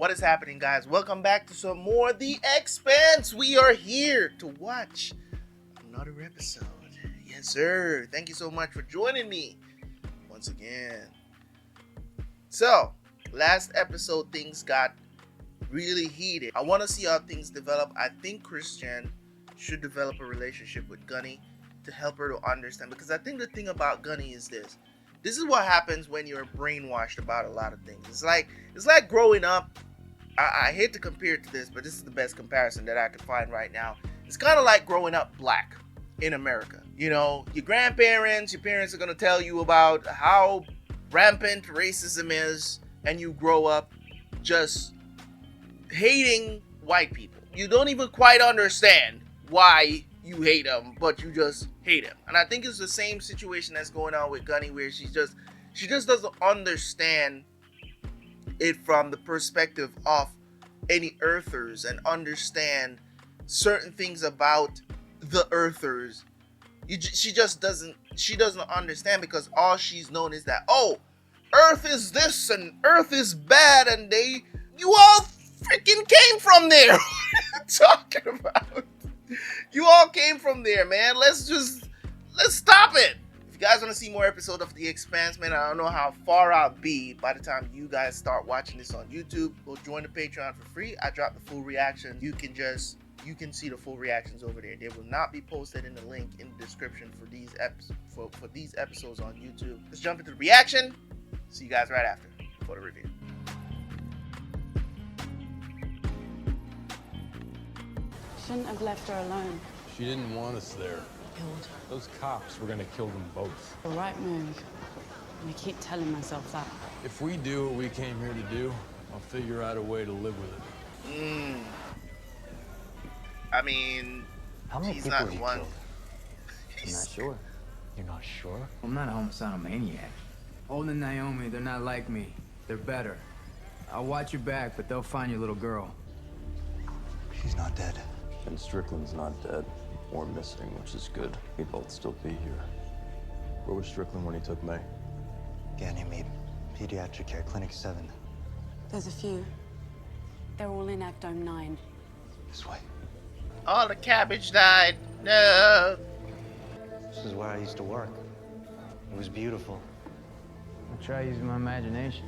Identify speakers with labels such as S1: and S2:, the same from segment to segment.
S1: What is happening, guys? Welcome back to some more The Expanse. We are here to watch another episode. Yes, sir. Thank you so much for joining me once again. So, last episode, things got really heated. I want to see how things develop. I think Christian should develop a relationship with Gunny to help her to understand. Because I think the thing about Gunny is this. This is what happens when you're brainwashed about a lot of things. It's like growing up. I hate to compare it to this, but this is the best comparison that I could find right now. It's kind of like growing up black in America. You know, your grandparents, your parents are going to tell you about how rampant racism is, and you grow up just hating white people. You don't even quite understand why you hate them, but you just hate them. And I think it's the same situation that's going on with Gunny, where she just doesn't understand it from the perspective of any Earthers and understand certain things about the Earthers. She doesn't understand, because all she's known is that, oh, Earth is this and Earth is bad, and you all freaking came from there. What are you talking about? You all came from there, man. Let's stop it. If you guys want to see more episodes of The Expanse, man, I don't know how far I'll be by the time you guys start watching this on YouTube. Go join the Patreon for free. I drop the full reaction. You can see the full reactions over there. They will not be posted in the link in the description for these episodes on YouTube. Let's jump into the reaction. See you guys right after for the review.
S2: Shouldn't have left her alone.
S3: She didn't want us there.
S2: Killed.
S3: Those cops were gonna kill them both.
S2: The right move. And I keep telling myself that.
S3: If we do what we came here to do, I'll figure out a way to live with it.
S1: I mean,
S4: how many
S1: she's
S4: people
S1: not
S4: have you
S1: one.
S4: killed? I'm not sure. You're not sure?
S5: I'm not a homicidal maniac. Holden and Naomi, they're not like me. They're better. I'll watch your back, but they'll find your little girl.
S4: She's not dead.
S6: And Strickland's not dead or missing, which is good. He'd both still be here. Where was Strickland when he took May?
S4: Ganymede, Pediatric Care Clinic 7.
S2: There's a few. They're all in Ecto 9.
S4: This way.
S1: All the cabbage died. No.
S4: This is where I used to work. It was beautiful.
S5: I'll try using my imagination.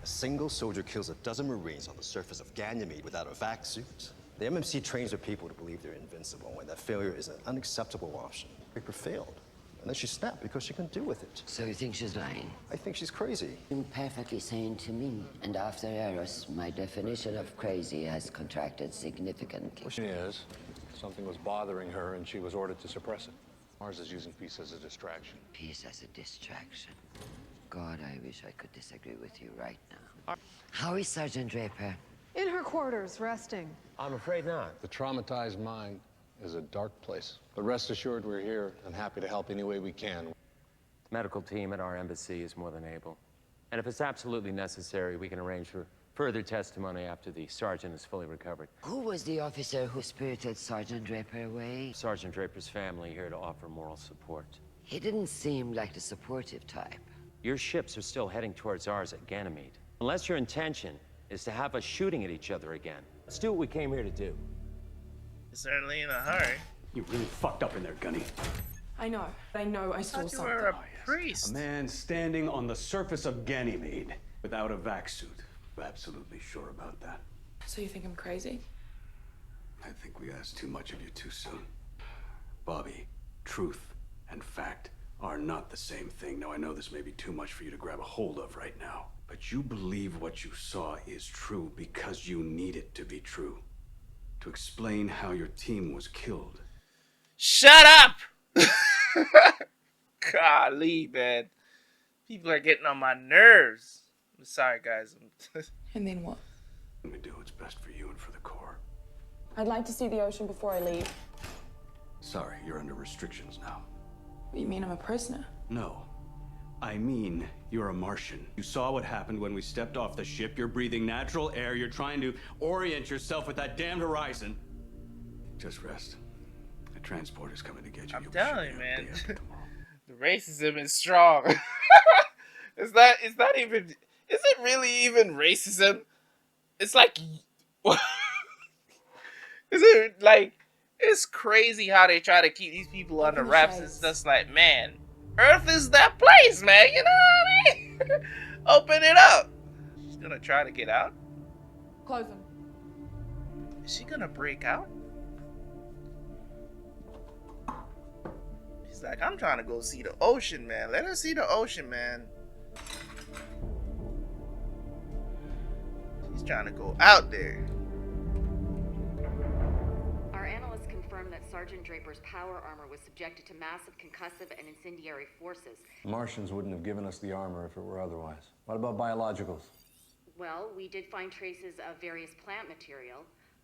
S7: A single soldier kills a dozen Marines on the surface of Ganymede without a vac suit. The MMC trains their people to believe they're invincible, and that failure is an unacceptable option. Reaper failed, and then she snapped because she couldn't deal with it.
S8: So you think she's lying?
S7: I think she's crazy.
S8: You're perfectly sane to me. And after Eros, my definition of crazy has contracted significantly.
S3: What she is, something was bothering her and she was ordered to suppress it. Mars is using peace as a distraction.
S8: Peace as a distraction. God, I wish I could disagree with you right now. How is Sergeant Draper?
S9: In her quarters, resting.
S6: I'm afraid not.
S3: The traumatized mind is a dark place. But rest assured, we're here and happy to help any way we can.
S10: The medical team at our embassy is more than able. And if it's absolutely necessary, we can arrange for further testimony after the sergeant is fully recovered.
S8: Who was the officer who spirited Sergeant Draper away?
S10: Sergeant Draper's family here to offer moral support.
S8: He didn't seem like the supportive type.
S10: Your ships are still heading towards ours at Ganymede. Unless your intention is to have us shooting at each other again. Let's do what we came here to do.
S1: Certainly in a hurry.
S11: You really fucked up in there, Gunny.
S9: I know I saw
S1: You
S9: something.
S1: were a priest.
S11: A man standing on the surface of Ganymede without a vac suit. I'm absolutely sure about that.
S9: So you think I'm crazy?
S11: I think we asked too much of you too soon. Bobby, truth and fact are not the same thing. Now, I know this may be too much for you to grab a hold of right now, but you believe what you saw is true because you need it to be true. To explain how your team was killed.
S1: Shut up! Golly, man. People are getting on my nerves. I'm sorry, guys.
S9: And then what?
S11: Let me do what's best for you and for the Corps.
S9: I'd like to see the ocean before I leave.
S11: Sorry, you're under restrictions now.
S9: You mean I'm a prisoner?
S11: No. I mean, you're a Martian. You saw what happened when we stepped off the ship. You're breathing natural air. You're trying to orient yourself with that damned horizon. Just rest. The transport is coming to get you.
S1: I'm telling you, man. The Racism is strong. It's not even, is it really even racism? It's like, is it like, it's crazy how they try to keep these people under wraps. It's just like, man, Earth is that place, man. You know what I mean? Open it up. She's gonna try to get out.
S9: Close them.
S1: Is she gonna break out? She's like, I'm trying to go see the ocean, man. Let her see the ocean, man. She's trying to go out there.
S12: Our analysts confirmed that Sergeant Draper's power armor was subjected to massive concussive and incendiary forces.
S3: Martians wouldn't have given us the armor if it were otherwise. What about biologicals?
S12: Well, we did find traces of various plant material,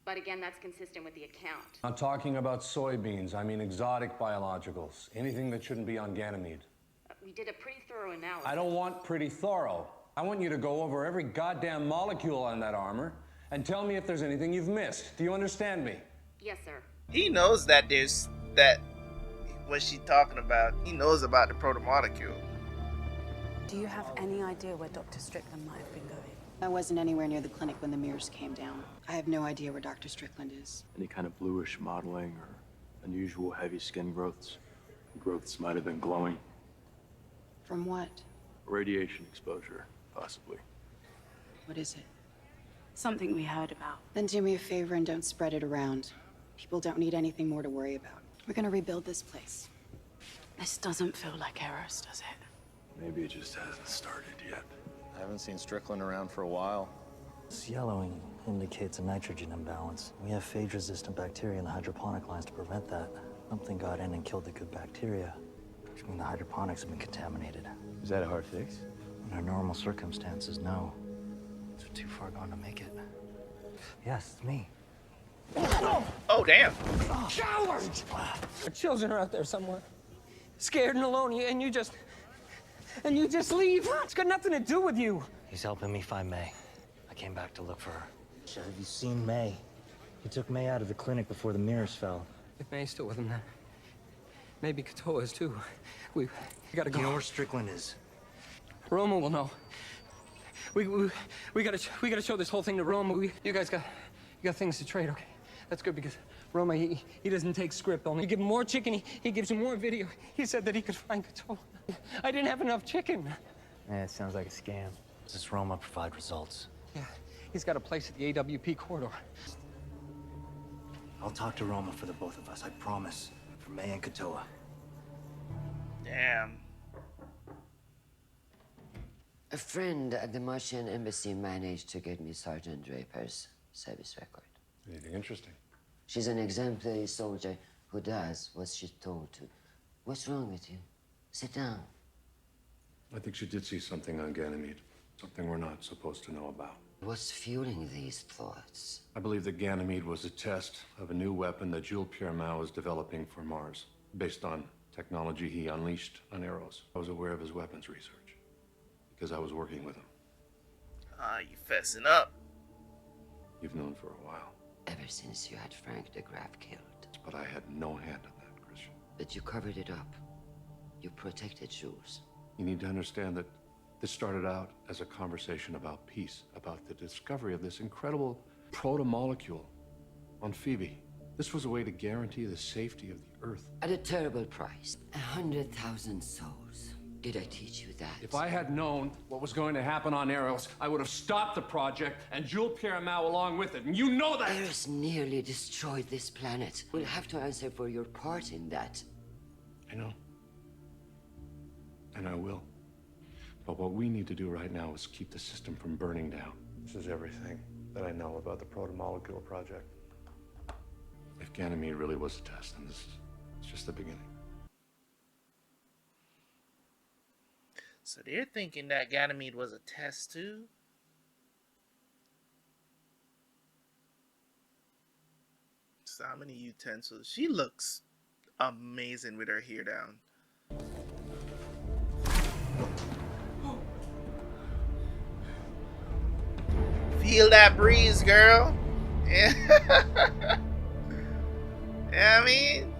S12: but again, that's consistent with the account.
S3: Not talking about soybeans, I mean exotic biologicals. Anything that shouldn't be on Ganymede.
S12: We did a pretty thorough analysis.
S3: I don't want pretty thorough. I want you to go over every goddamn molecule on that armor and tell me if there's anything you've missed. Do you understand me?
S12: Yes, sir.
S1: He knows that there's that what she's talking about. He knows about the protomolecule.
S2: Do you have any idea where Dr. Strickland might have been going?
S13: I wasn't anywhere near the clinic when the mirrors came down. I have no idea where Dr. Strickland is.
S6: Any kind of bluish modeling or unusual heavy skin growths? Growths might have been glowing.
S13: From what?
S6: Radiation exposure, possibly.
S13: What is it?
S2: Something we heard about.
S13: Then do me a favor and don't spread it around. People don't need anything more to worry about. We're gonna rebuild this place.
S2: This doesn't feel like Eros, does it?
S6: Maybe it just hasn't started yet.
S14: I haven't seen Strickland around for a while.
S15: This yellowing indicates a nitrogen imbalance. We have phage-resistant bacteria in the hydroponic lines to prevent that. Something got in and killed the good bacteria, which means the hydroponics have been contaminated.
S6: Is that a hard fix?
S15: Under normal circumstances, no. It's too far gone to make it. Yes, it's me.
S1: Oh, damn.
S16: Coward! Our children are out there somewhere, scared and alone, and you just leave. It's got nothing to do with you.
S15: He's helping me find May. I came back to look for her. Have you seen May? He took May out of the clinic before the mirrors fell.
S16: If May's still with him, then maybe Katoa is too. We gotta go.
S15: You know where Strickland is?
S16: Roma will know. We gotta show this whole thing to Roma. You guys got things to trade, okay? That's good because Roma, he doesn't take script only. You give him more chicken, he gives him more video. He said that he could find Katoa. I didn't have enough chicken.
S5: Yeah, it sounds like a scam.
S15: Does this Roma provide results?
S16: Yeah, he's got a place at the AWP corridor.
S15: I'll talk to Roma for the both of us, I promise. For May and Katoa.
S1: Damn.
S8: A friend at the Martian embassy managed to get me Sergeant Draper's service record.
S3: Anything interesting?
S8: She's an exemplary soldier who does what she's told to. What's wrong with you? Sit down.
S3: I think she did see something on Ganymede. Something we're not supposed to know about.
S8: What's fueling these thoughts?
S3: I believe that Ganymede was a test of a new weapon that Jules Pierre Mao is developing for Mars, based on technology he unleashed on Eros. I was aware of his weapons research, because I was working with him.
S1: Ah, you fessing up.
S3: You've known for a while.
S8: Ever since you had Frank de Graaf killed.
S3: But I had no hand in that, Christian.
S8: But you covered it up. You protected Jules.
S3: You need to understand that this started out as a conversation about peace, about the discovery of this incredible proto-molecule on Phoebe. This was a way to guarantee the safety of the Earth.
S8: At a terrible price. 100,000 souls. Did I teach you that?
S3: If I had known what was going to happen on Eros, I would have stopped the project and Jules Pierre Mao along with it, and you know that!
S8: Eros nearly destroyed this planet. We'll have to answer for your part in that.
S3: I know. And I will. But what we need to do right now is keep the system from burning down. This is everything that I know about the proto-molecule project. If Ganymede really was a test, then this is just the beginning.
S1: So they're thinking that Ganymede was a test too? So how many utensils? She looks amazing with her hair down. Feel that breeze, girl. Yeah. Yeah, I mean,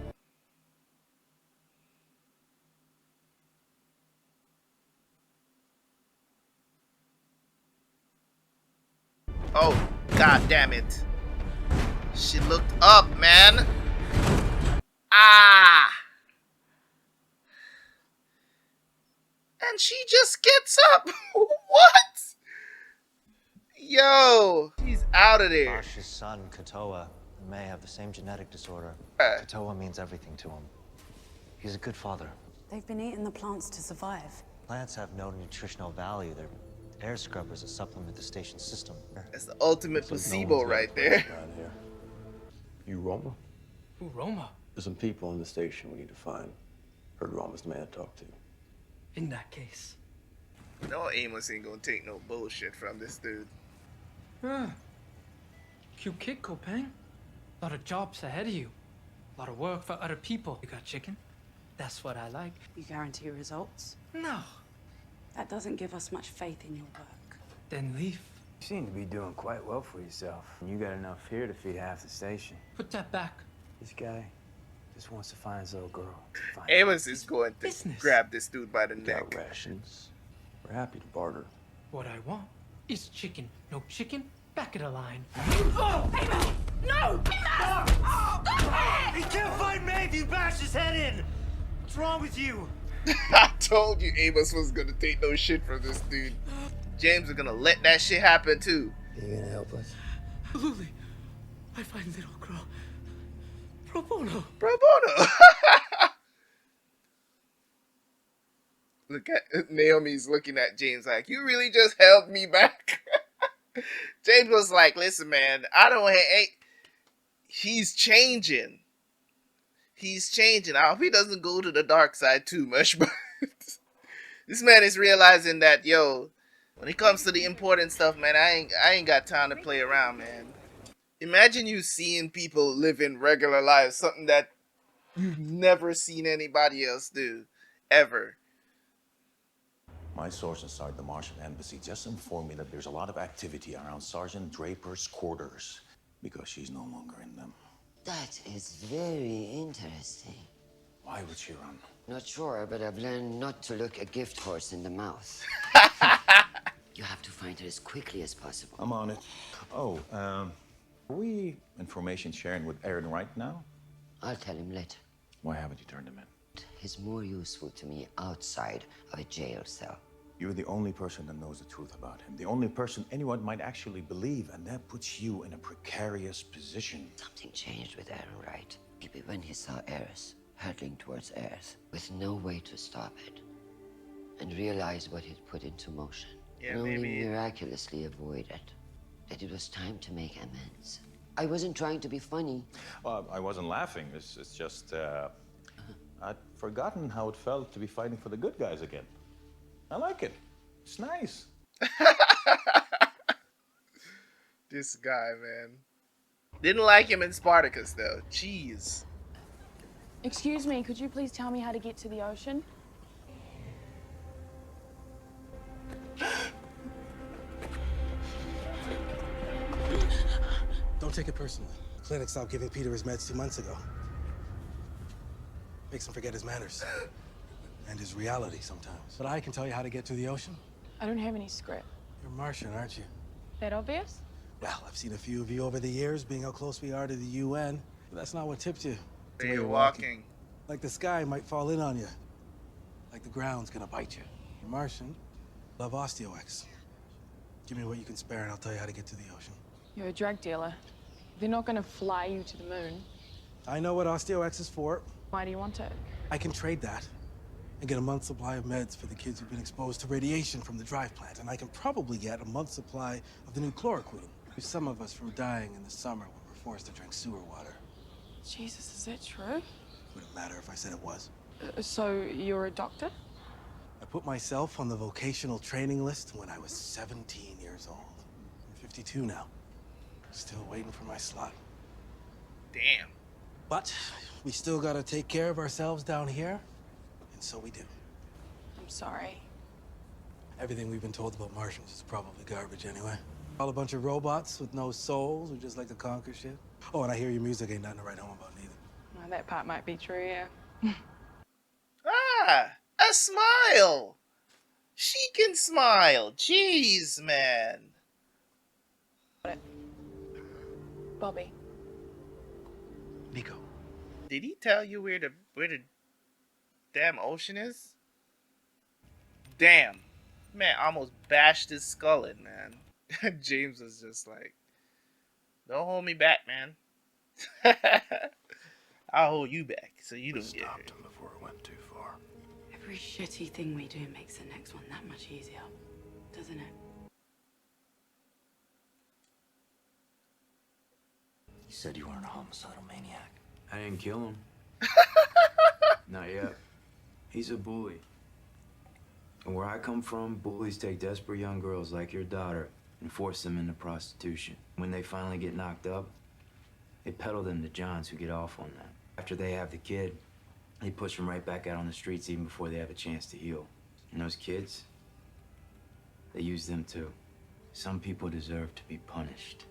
S1: Oh, god damn it. She looked up, man. Ah! And she just gets up. What? Yo, she's out of there.
S15: Marsh's son, Katoa, may have the same genetic disorder.
S1: Uh.
S15: Katoa means everything to him. He's a good father.
S2: They've been eating the plants to survive.
S15: Plants have no nutritional value. They're air scrubbers that supplement the station's system.
S1: That's the ultimate placebo right there.
S6: You Roma?
S16: Who, Roma?
S6: There's some people in the station we need to find. Heard Roma's the man to talk to.
S16: In that case.
S1: No, Amos ain't gonna take no bullshit from this dude.
S16: Cute kid, Kopang. A lot of jobs ahead of you. A lot of work for other people. You got chicken? That's what I like.
S2: You guarantee results?
S16: No.
S2: That doesn't give us much faith in your work.
S16: Then leave.
S5: You seem to be doing quite well for yourself. You got enough here to feed half the station.
S16: Put that back.
S5: This guy just wants to find his little girl.
S1: Amos is going to grab this dude by the neck.
S6: Got rations. We're happy to barter.
S16: What I want is chicken. No chicken, back of the line.
S4: Oh! Amos! No! Stop! He can't fight me if you bash his head in! What's wrong with you?
S1: I told you Amos was gonna take no shit from this dude. James is gonna let that shit happen too.
S15: You gonna help us?
S16: Luli, I find little girl. Pro bono.
S1: Pro bono. Look at Naomi's looking at James like, you really just held me back. James was like, listen, man, I don't hate. He's changing. He's changing. I hope he doesn't go to the dark side too much, but this man is realizing that, yo, when it comes to the important stuff, man, I ain't got time to play around, man. Imagine you seeing people living regular lives, something that you've never seen anybody else do, ever.
S17: My source inside the Martian embassy just informed me that there's a lot of activity around Sergeant Draper's quarters because she's no longer in them.
S8: That is very interesting.
S17: Why would she run?
S8: Not sure, but I've learned not to look a gift horse in the mouth. You have to find her as quickly as possible.
S17: I'm on it. Oh, are we information sharing with Aaron right now?
S8: I'll tell him later.
S17: Why haven't you turned him in?
S8: He's more useful to me outside of a jail cell.
S17: You're the only person that knows the truth about him. The only person anyone might actually believe, and that puts you in a precarious position.
S8: Something changed with Aaron, right? Maybe when he saw Eris hurtling towards Earth with no way to stop it, and realized what he'd put into motion.
S1: Yeah,
S8: and only
S1: maybe.
S8: miraculously avoided. That it was time to make amends. I wasn't trying to be funny.
S17: I wasn't laughing. It's just, I'd forgotten how it felt to be fighting for the good guys again. I like it. It's nice.
S1: This guy, man. Didn't like him in Spartacus, though. Jeez.
S9: Excuse me, could you please tell me how to get to the ocean?
S18: Don't take it personally. The clinic stopped giving Peter his meds 2 months ago. Makes him forget his manners. And his reality sometimes. But I can tell you how to get to the ocean.
S9: I don't have any script.
S18: You're Martian, aren't you?
S9: That obvious?
S18: Well, I've seen a few of you over the years, being how close we are to the UN. But that's not what tipped you. It's the way
S1: You're walking.
S18: Like the sky might fall in on you. Like the ground's gonna bite you. You're Martian. Love Osteo-X. Give me what you can spare and I'll tell you how to get to the ocean.
S9: You're a drug dealer. They're not gonna fly you to the moon.
S18: I know what Osteo-X is for.
S9: Why do you want it?
S18: I can trade that and get a month's supply of meds for the kids who've been exposed to radiation from the drive plant. And I can probably get a month's supply of the new chloroquine. Keep some of us from dying in the summer when we're forced to drink sewer water.
S9: Jesus, is that true?
S18: Wouldn't matter if I said it was.
S9: So you're a doctor?
S18: I put myself on the vocational training list when I was 17 years old. I'm 52 now. Still waiting for my slot.
S1: Damn.
S18: But we still gotta take care of ourselves down here, and so we do.
S9: I'm sorry.
S18: Everything we've been told about Martians is probably garbage anyway. All a bunch of robots with no souls who just like to conquer shit. Oh, and I hear your music ain't nothing to write home about neither.
S9: Well, that part might be true, yeah.
S1: Ah, a smile. She can smile. Jeez, man.
S9: Bobby.
S18: Nico.
S1: Did he tell you where the damn ocean is? Damn. Man, I almost bashed his skull in, man. James was just like, don't hold me back, man. I'll hold you back so you don't get hurt.
S3: Him before it went too far.
S2: Every shitty thing we do makes the next one that much easier, doesn't it?
S15: You said you weren't a homicidal maniac.
S5: I didn't kill him. Not yet. He's a bully. And where I come from, bullies take desperate young girls like your daughter and force them into prostitution. When they finally get knocked up, they peddle them to Johns who get off on that. After they have the kid, they push them right back out on the streets even before they have a chance to heal. And those kids, they use them too. Some people deserve to be punished.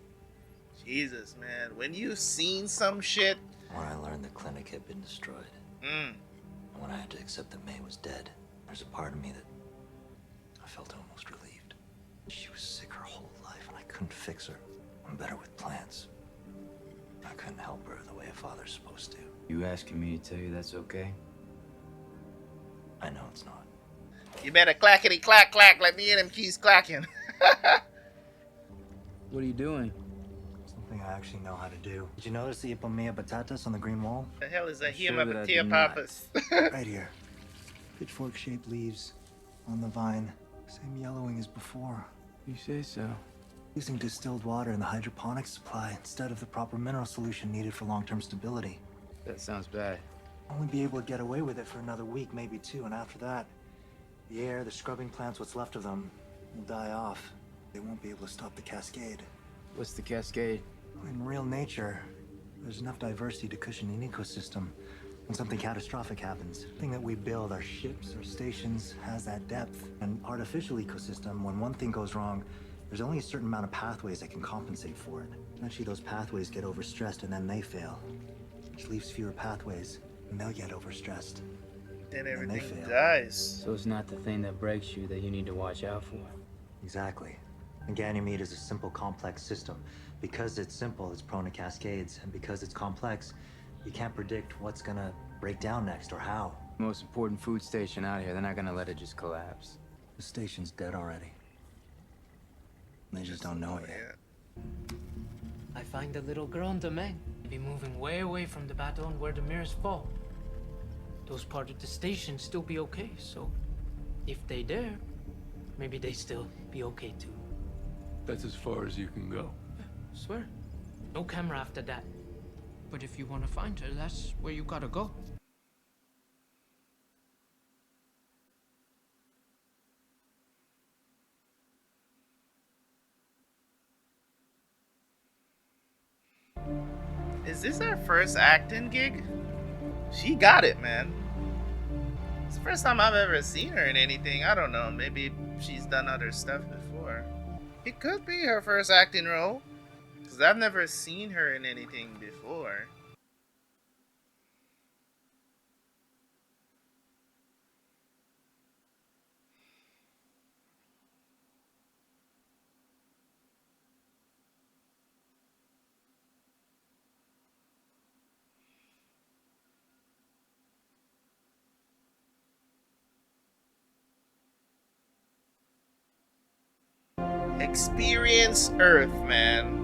S1: Jesus, man. When you've seen some shit.
S15: When I learned the clinic had been destroyed. And when I had to accept that May was dead, there's a part of me that I felt almost relieved. She was sick her whole life and I couldn't fix her. I'm better with plants. I couldn't help her the way a father's supposed to.
S5: You asking me to tell you that's okay?
S15: I know it's not.
S1: You better clackety clack clack. Let me hear them keys clacking.
S5: What are you doing?
S15: Something I actually know how to do. Did you notice the Ipomea batatas on the green wall?
S1: The hell is that?
S5: Sure
S1: Here,
S5: that
S1: my
S5: I
S1: potato
S5: do not.
S1: papas.
S15: Right here. Pitchfork-shaped leaves on the vine. Same yellowing as before.
S5: You say so.
S15: Using distilled water in the hydroponics supply instead of the proper mineral solution needed for long-term stability.
S5: That sounds bad.
S15: Only be able to get away with it for another week, maybe two, and after that, the air, the scrubbing plants, what's left of them, will die off. They won't be able to stop the cascade.
S5: What's the Cascade?
S15: In real nature, there's enough diversity to cushion an ecosystem when something catastrophic happens. The thing that we build, our ships, our stations, has that depth. An artificial ecosystem, when one thing goes wrong, there's only a certain amount of pathways that can compensate for it. Eventually those pathways get overstressed and then they fail, which leaves fewer pathways, and they'll get overstressed.
S1: Then
S15: they
S1: everything
S15: fail.
S1: dies.
S5: So it's not the thing that breaks you that you need to watch out for.
S15: Exactly. And Ganymede is a simple, complex system. Because it's simple, it's prone to cascades, and because it's complex, you can't predict what's gonna break down next or how.
S5: Most important food station out here, they're not gonna let it just collapse.
S15: The station's dead already. They just don't know it yet.
S19: I find the little girl in the man be moving way away from the battle and where the mirrors fall. Those parts of the station still be okay, so if they dare, maybe they still be okay too.
S3: That's as far as you can go.
S19: Swear. No camera after that. But if you want to find her, that's where you gotta go.
S1: Is this her first acting gig? She got it, man. It's the first time I've ever seen her in anything. I don't know. Maybe she's done other stuff before. It could be her first acting role. Because I've never seen her in anything before. Experience Earth, man.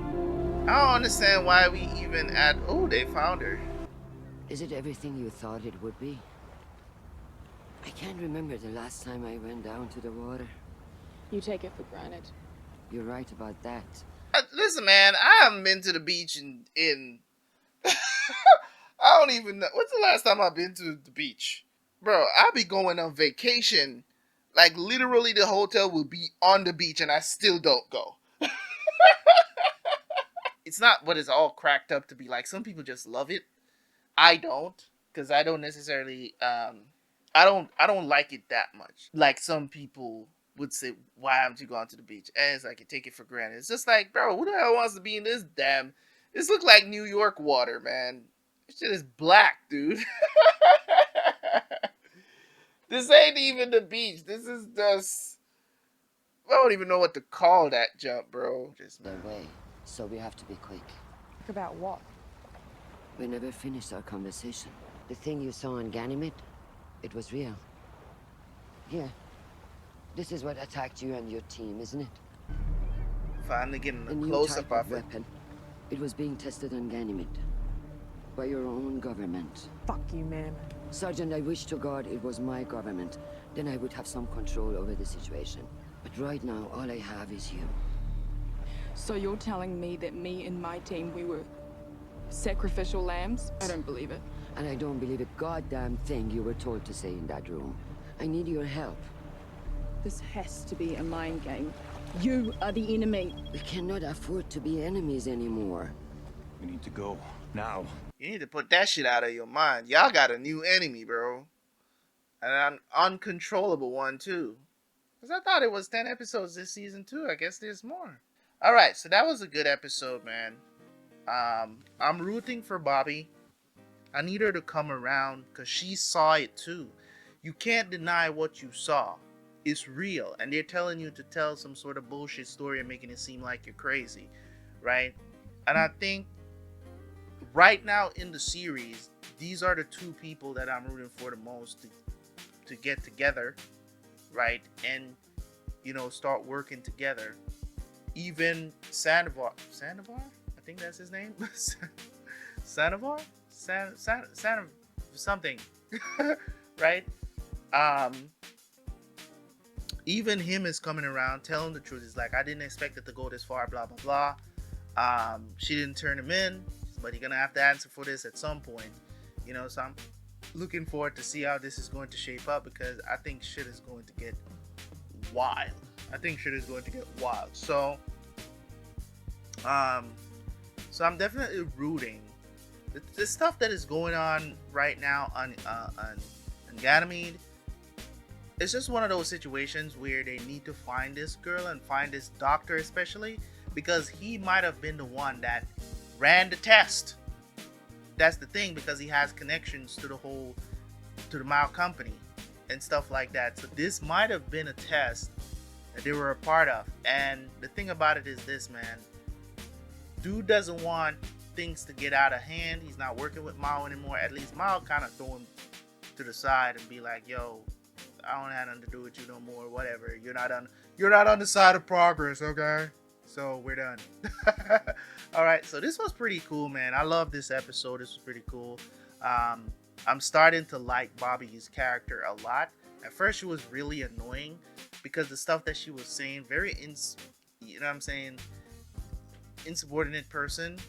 S1: I don't understand why we even add. Oh, they found her.
S8: Is it everything you thought it would be? I can't remember the last time I went down to the water.
S9: You take it for granted.
S8: You're right about that.
S1: Listen, man, I haven't been to the beach in I don't even know. When's the last time I've been to the beach? Bro, I'll be going on vacation. Like, literally the hotel will be on the beach and I still don't go. It's not what it's all cracked up to be like. Some people just love it. I don't. Because I don't necessarily, I don't like it that much. Like some people would say, why haven't you gone to the beach? And it's like, you take it for granted. It's just like, bro, who the hell wants to be in this damn... This look like New York water, man. This shit is black, dude. This ain't even the beach. This is just... I don't even know what to call that jump, bro. Just
S8: The way. So we have to be quick.
S9: Quick about what?
S8: We never finished our conversation. The thing you saw on Ganymede, it was real. Here. This is what attacked you and your team, isn't it?
S1: Finally getting
S8: A
S1: a
S8: new
S1: close-up
S8: type
S1: of
S8: of
S1: it.
S8: weapon. It was being tested on Ganymede. By your own government.
S9: Fuck you, man.
S8: Sergeant, I wish to God it was my government. Then I would have some control over the situation. But right now, all I have is you.
S9: So you're telling me that me and my team, we were sacrificial lambs? I don't believe it.
S8: And I don't believe a goddamn thing you were told to say in that room. I need your help.
S9: This has to be a mind game. You are the enemy.
S8: We cannot afford to be enemies anymore.
S17: We need to go. Now.
S1: You need to put that shit out of your mind. Y'all got a new enemy, bro. And an uncontrollable one, too. Because I thought it was 10 episodes this season, too. I guess there's more. Alright, so that was a good episode, man. I'm rooting for Bobby. I need her to come around because she saw it, too. You can't deny what you saw. It's real. And they're telling you to tell some sort of bullshit story and making it seem like you're crazy. Right? And I think right now in the series, these are the two people that I'm rooting for the most to get together, right? And, you know, start working together. Even Sandoval, I think that's his name. Sandoval? Something, right? Even him is coming around, telling the truth. He's like, I didn't expect it to go this far, blah, blah, blah. She didn't turn him in, but you're gonna have to answer for this at some point, you know. So I'm looking forward to see how this is going to shape up, because I think shit is going to get wild. So I'm definitely rooting. The stuff that is going on right now on Ganymede, it's just one of those situations where they need to find this girl and find this doctor, especially because he might have been the one that ran the test. That's the thing, because he has connections to the Mao company and stuff like that. So this might have been a test that they were a part of. And the thing about it is this, man. Dude doesn't want things to get out of hand. He's not working with Mao anymore. At least Mao kind of throw him to the side and be like, yo, I don't have nothing to do with you no more, whatever. You're not on the side of progress, okay? So we're done. Alright, so this was pretty cool, man. I love this episode. This was pretty cool. I'm starting to like Bobby's character a lot. At first she was really annoying because the stuff that she was saying, you know what I'm saying, insubordinate person.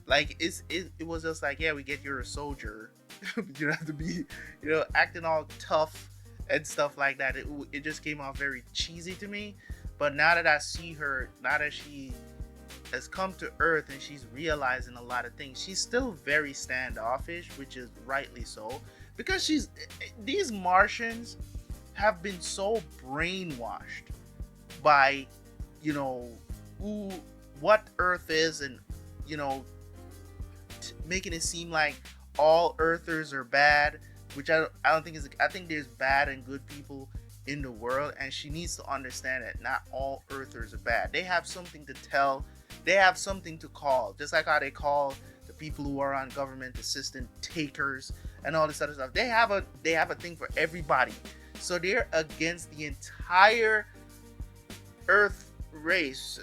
S1: Like it was just like, yeah, we get you're a soldier. You don't have to be, you know, acting all tough and stuff like that. It just came off very cheesy to me. But now that I see her, now that she has come to Earth and she's realizing a lot of things, she's still very standoffish, which is rightly so, because these Martians have been so brainwashed by, you know, what Earth is, and, you know, making it seem like all Earthers are bad, which I don't think is. I think there's bad and good people in the world, and she needs to understand that not all Earthers are bad. They have something to tell. They have something to call, just like how they call the people who are on government assistance takers and all this other stuff. They have a thing for everybody. So they're against the entire Earth race.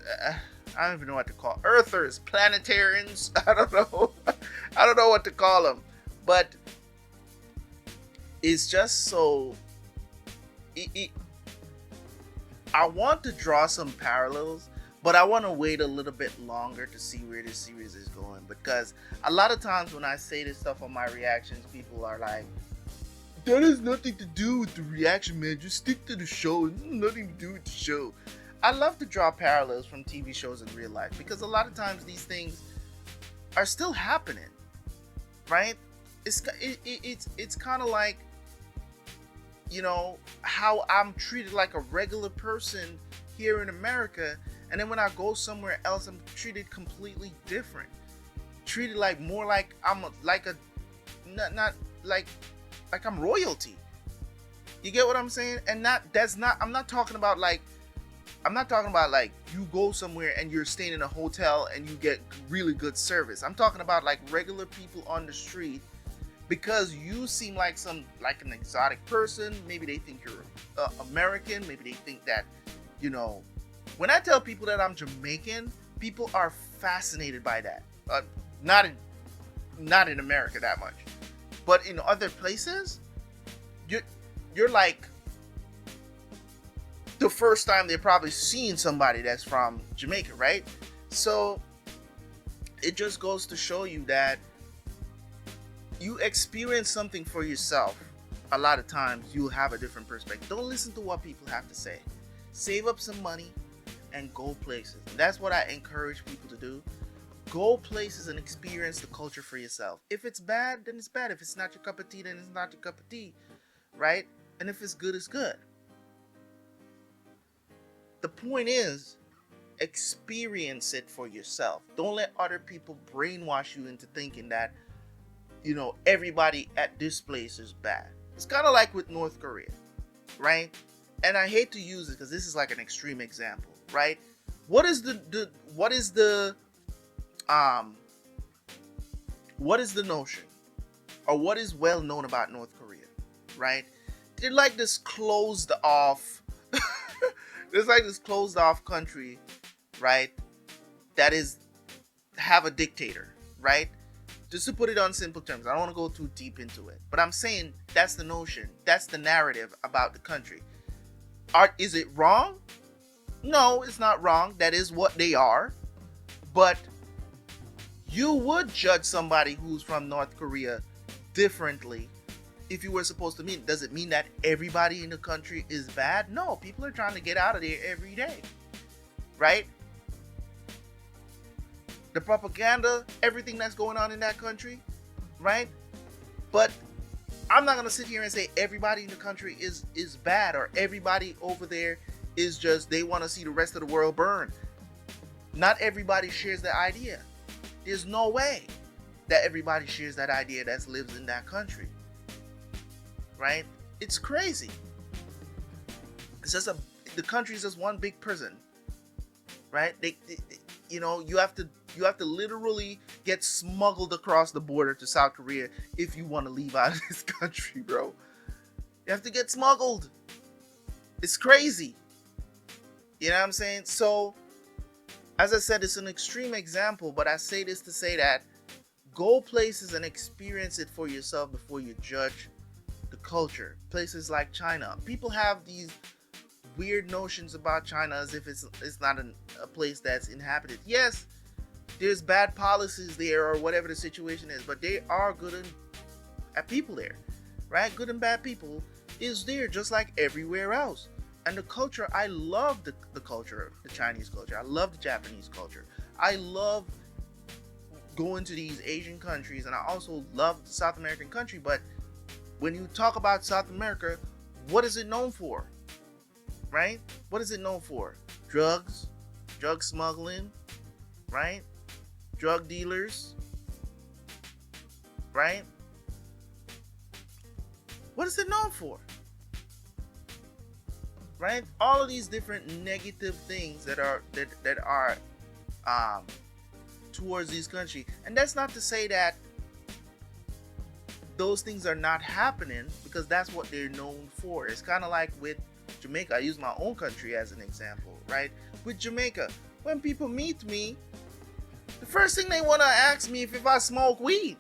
S1: I don't even know what to call Earthers, planetarians. I don't know. I don't know what to call them, but it's just so. I want to draw some parallels, but I want to wait a little bit longer to see where this series is going, because a lot of times when I say this stuff on my reactions, people are like, that has nothing to do with the reaction, man. Just stick to the show. It has nothing to do with the show. I love to draw parallels from TV shows in real life, because a lot of times these things are still happening, right? It's kind of like, you know, how I'm treated like a regular person here in America, and then when I go somewhere else, I'm treated completely different. Treated like more like I'm not like I'm royalty. You get what I'm saying? And I'm not talking about like I'm not talking about like you go somewhere and you're staying in a hotel and you get really good service. I'm talking about like regular people on the street, because you seem like an exotic person. Maybe they think you're American. Maybe they think that, you know, when I tell people that I'm Jamaican, people are fascinated by that. Not in America that much, but in other places, you're like the first time they're probably seeing somebody that's from Jamaica, right? So it just goes to show you that you experience something for yourself. A lot of times you'll have a different perspective. Don't listen to what people have to say. Save up some money and go places. And that's what I encourage people to do. Go places and experience the culture for yourself. If it's bad, then it's bad. If it's not your cup of tea, then it's not your cup of tea, right? And if it's good, it's good. The point is, experience it for yourself. Don't let other people brainwash you into thinking that, you know, everybody at this place is bad. It's kind of like with North Korea, right? And I hate to use it because this is like an extreme example, right? What is the notion, or what is well known about North Korea, right? They're like this closed off there's like this closed off country, right, that is have a dictator, right? Just to put it on simple terms, I don't want to go too deep into it, but I'm saying that's the notion, that's the narrative about the country. Is it wrong? No, it's not wrong. That is what they are. But you would judge somebody who's from North Korea differently if you were supposed to mean. Does it mean that everybody in the country is bad? No, people are trying to get out of there every day, right? The propaganda, everything that's going on in that country, right? But I'm not gonna sit here and say everybody in the country is bad, or everybody over there is just, they want to see the rest of the world burn. Not everybody shares that idea. There's no way that everybody shares that idea that lives in that country, right? It's crazy. It's just the country is just one big prison, right? They you know, you have to literally get smuggled across the border to South Korea if you want to leave out of this country, bro. You have to get smuggled. It's crazy. You know what I'm saying? So, as I said, it's an extreme example, but I say this to say that go places and experience it for yourself before you judge the culture. Places like China. People have these weird notions about China as if it's not a place that's inhabited. Yes, there's bad policies there or whatever the situation is, but they are good at people there, right? Good and bad people is there just like everywhere else. And the culture, I love the culture, the Chinese culture. I love the Japanese culture. I love going to these Asian countries, and I also love the South American country. But when you talk about South America, what is it known for? Right? What is it known for? Drugs, drug smuggling, right? Drug dealers, right? What is it known for? Right? All of these different negative things that are towards these countries. And that's not to say that those things are not happening, because that's what they're known for. It's kind of like with Jamaica. I use my own country as an example, right? With Jamaica, when people meet me, the first thing they want to ask me if I smoke weed.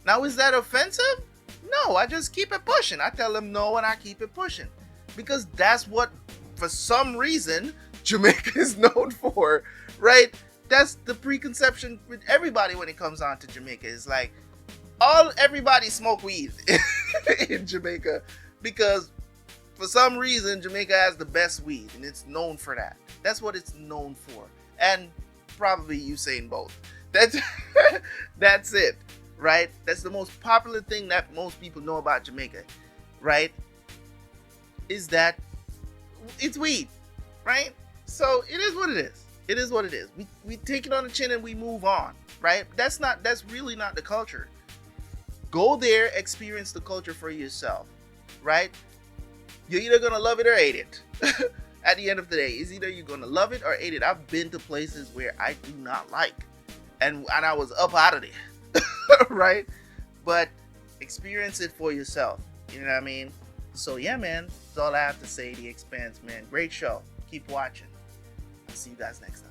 S1: Now, is that offensive? No, I just keep it pushing. I tell them no and I keep it pushing. Because that's what, for some reason, Jamaica is known for, right? That's the preconception with everybody when it comes on to Jamaica. It's like, everybody smoke weed in Jamaica, because for some reason Jamaica has the best weed and it's known for that. That's what it's known for. And probably Usain Bolt. That's it, right? That's the most popular thing that most people know about Jamaica, right? Is that it's weed, right? So it is what it is. It is what it is. We take it on the chin and we move on, right? That's really not the culture. Go there, experience the culture for yourself, right? You're either gonna love it or hate it. At the end of the day, it's either you're gonna love it or hate it. I've been to places where I do not like, and I was up out of there, right? But experience it for yourself. You know what I mean? So yeah, man, that's all I have to say. The Expanse, man, great show. Keep watching. I'll see you guys next time.